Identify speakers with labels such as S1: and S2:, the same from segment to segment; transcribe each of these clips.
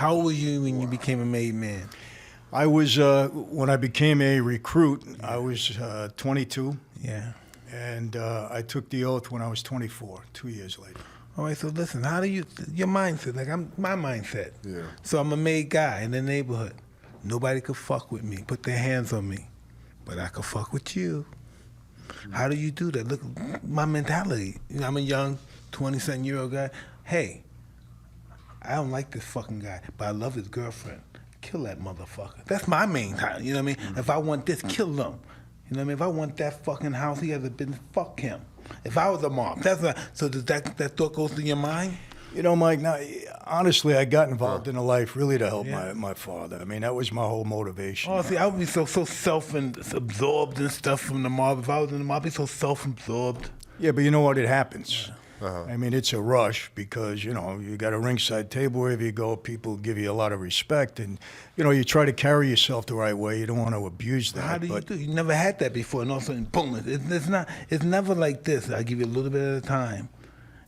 S1: How old were you when you became a made man?
S2: I was, when I became a recruit, I was 22.
S1: Yeah.
S2: And I took the oath when I was 24, 2 years later.
S1: All right, so listen, how do you, your mindset, like my mindset.
S3: Yeah.
S1: So I'm a made guy in the neighborhood. Nobody could fuck with me, put their hands on me, but I could fuck with you. How do you do that? Look, my mentality. You know, I'm a young 27-year-old guy. Hey, I don't like this fucking guy, but I love his girlfriend. Kill that motherfucker. That's my main time. You know what I mean? If I want this, kill them. You know what I mean? If I want that fucking house, he has a business, fuck him. If I was a mob, that's what, so does that thought goes through your mind?
S2: You know, Mike, now, honestly, I got involved in a life really to help my father. I mean, that was my whole motivation.
S1: Oh, see, I would be so self-absorbed and stuff from the mob. If I was in the mob, I'd be so self-absorbed.
S2: Yeah, but you know what? It happens. I mean, it's a rush because, you know, you got a ringside table wherever you go. People give you a lot of respect. And, you know, you try to carry yourself the right way. You don't want to abuse that.
S1: How do you do? You never had that before, and all of a sudden, boom. It's never like this. I give you a little bit at a time.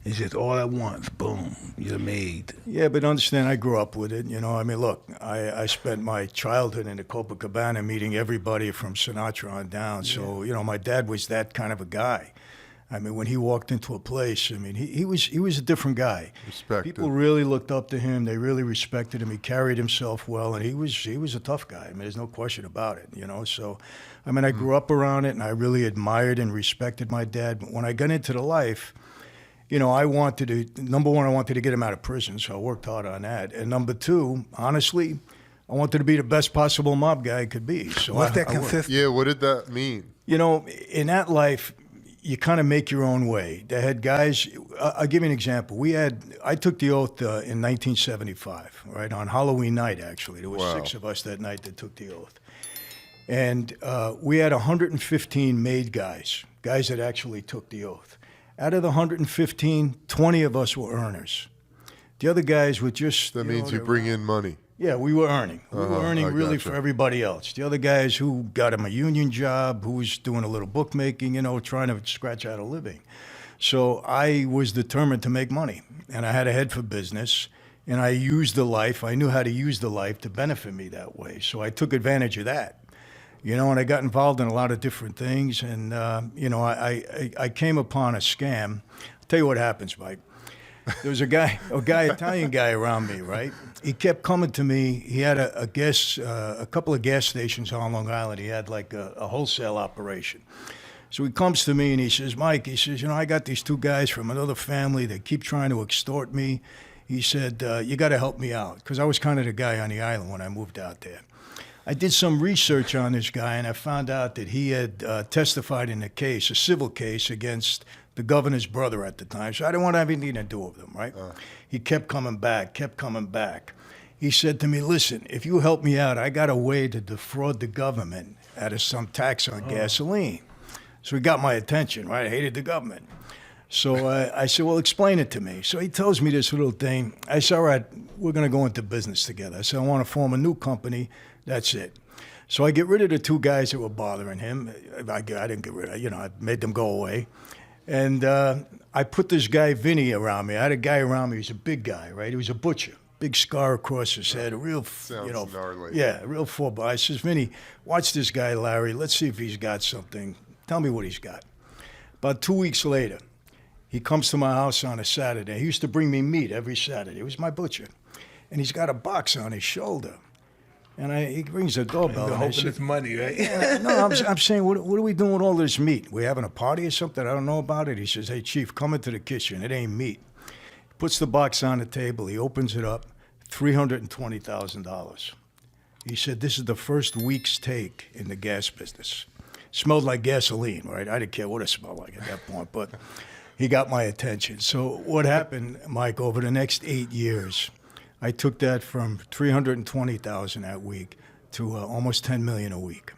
S1: It's just all at once. Boom. You're made.
S2: Yeah, but understand, I grew up with it. You know, I mean, look, I spent my childhood in the Copacabana meeting everybody from Sinatra on down. So, you know, my dad was that kind of a guy. I mean, when he walked into a place, I mean, he was a different guy.
S3: Respected.
S2: People really looked up to him. They really respected him. He carried himself well, and he was a tough guy. I mean, there's no question about it, you know. So, I mean, I grew up around it, and I really admired and respected my dad. But when I got into the life, you know, number one, I wanted to get him out of prison, so I worked hard on that. And number two, honestly, I wanted to be the best possible mob guy I could be. So
S1: What's that consist?
S3: Yeah, what did that mean?
S2: You know, in that life, you kind of make your own way. They had guys, I'll give you an example. I took the oath in 1975, right, on Halloween night, actually. There was 6 of us that night that took the oath. And we had 115 made guys that actually took the oath. Out of the 115, 20 of us were earners. The other guys were just...
S3: That means you bring in money.
S2: Yeah, we were earning. We were earning really for everybody else. The other guys who got him a union job, who was doing a little bookmaking, you know, trying to scratch out a living. So I was determined to make money, and I had a head for business, and I used the life. I knew how to use the life to benefit me that way. So I took advantage of that, you know, and I got involved in a lot of different things. And, you know, I came upon a scam. I'll tell you what happens, Mike. There was a guy, Italian guy around me, right? He kept coming to me. He had a couple of gas stations on Long Island. He had like a wholesale operation. So he comes to me and he says, Mike, he says, you know, I got these 2 guys from another family. They keep trying to extort me. He said, you got to help me out. Because I was kind of the guy on the island when I moved out there. I did some research on this guy, and I found out that he had testified in a civil case against the governor's brother at the time. So I didn't want to have anything to do with him, right? He kept coming back. He said to me, listen, if you help me out, I got a way to defraud the government out of some tax on gasoline. So he got my attention, right? I hated the government. So I said, well, explain it to me. So he tells me this little thing. I said, all right, we're going to go into business together. I said, I want to form a new company. That's it. So I get rid of the 2 guys that were bothering him. I didn't get rid of, you know, I made them go away. And I put this guy, Vinny, around me. I had a guy around me. He was a big guy, right? He was a butcher. Big scar across his head, a real,
S3: Sounds
S2: you know,
S3: gnarly.
S2: Yeah, a real 4-bar. I says, Vinny, watch this guy, Larry. Let's see if he's got something. Tell me what he's got. About 2 weeks later, he comes to my house on a Saturday. He used to bring me meat every Saturday. He was my butcher. And he's got a box on his shoulder. And he rings the doorbell.
S1: You're hoping it's money, right?
S2: Yeah, no, I'm saying, what are we doing with all this meat? We having a party or something? I don't know about it. He says, hey, Chief, come into the kitchen. It ain't meat. He puts the box on the table. He opens it up, $320,000. He said, this is the first week's take in the gas business. Smelled like gasoline, right? I didn't care what it smelled like at that point, but he got my attention. So what happened, Mike, over the next 8 years, I took that from $320,000 that week to almost $10 million a week.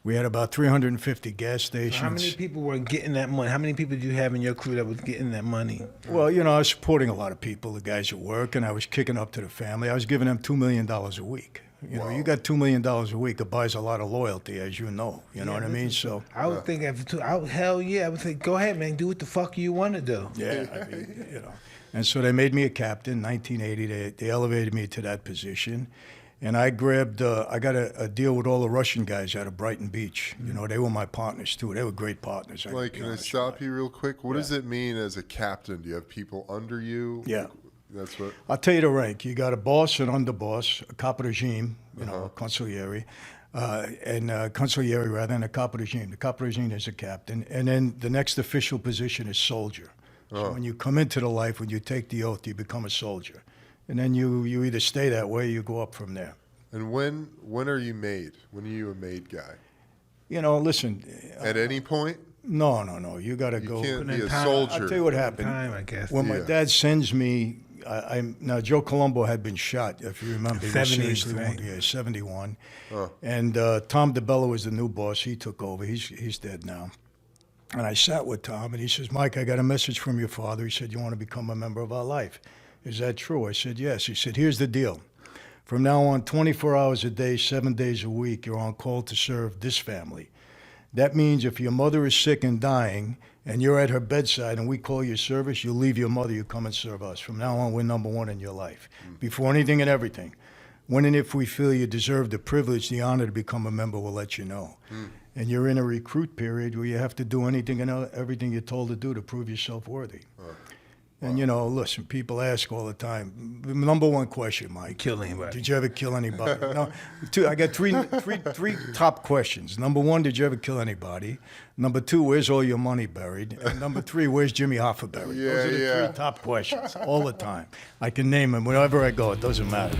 S2: We had about 350 gas stations.
S1: How many people were getting that money? How many people did you have in your crew that was getting that money?
S2: Well, you know, I was supporting a lot of people, the guys at work, and I was kicking up to the family. I was giving them $2 million a week. You know, you got $2 million a week, it buys a lot of loyalty, as you know. You know what I mean? So
S1: I would think hell yeah, I would say, go ahead, man, do what the fuck you want to do.
S2: yeah, I mean, you know. And so they made me a captain, 1980. They elevated me to that position. And I grabbed, I got a deal with all the Russian guys out of Brighton Beach. You know, they were my partners too. They were great partners.
S3: Like, can I stop you real quick? What does it mean as a captain? Do you have people under you?
S2: Yeah.
S3: That's what.
S2: I'll tell you the rank. You got a boss, an underboss, a capo regime, you know, a consigliere, and consigliere rather, and a capo regime. The capo regime is a captain. And then the next official position is soldier. So when you come into the life, when you take the oath, you become a soldier. And then you either stay that way or you go up from there.
S3: And when are you made? When are you a made guy?
S2: You know, listen.
S3: At any point?
S2: No. You got to go.
S3: You can't be a
S1: time.
S3: soldier.
S2: I'll tell you what happened.
S1: Time, I guess.
S2: When my dad sends me, now Joe Colombo had been shot, if you remember. He was
S1: 70s,
S2: seriously
S1: right?
S2: wounded. Yeah, 71. And Tom DeBella was the new boss. He took over. He's dead now. And I sat with Tom, and he says, Mike, I got a message from your father. He said, you want to become a member of our life. Is that true? I said, yes. He said, here's the deal. From now on, 24 hours a day, 7 days a week, you're on call to serve this family. That means if your mother is sick and dying, and you're at her bedside and we call your service, you leave your mother, you come and serve us. From now on, we're number one in your life. Before anything and everything. When and if we feel you deserve the privilege, the honor to become a member, we'll let you know. And you're in a recruit period where you have to do anything and everything you're told to do to prove yourself worthy. And, you know, listen, people ask all the time, number one question, Mike.
S1: Kill anybody.
S2: Did you ever kill anybody? No, I got three top questions. Number one, did you ever kill anybody? Number two, where's all your money buried? And number three, where's Jimmy Hoffa buried? Those are the three top questions all the time. I can name them wherever I go. It doesn't matter.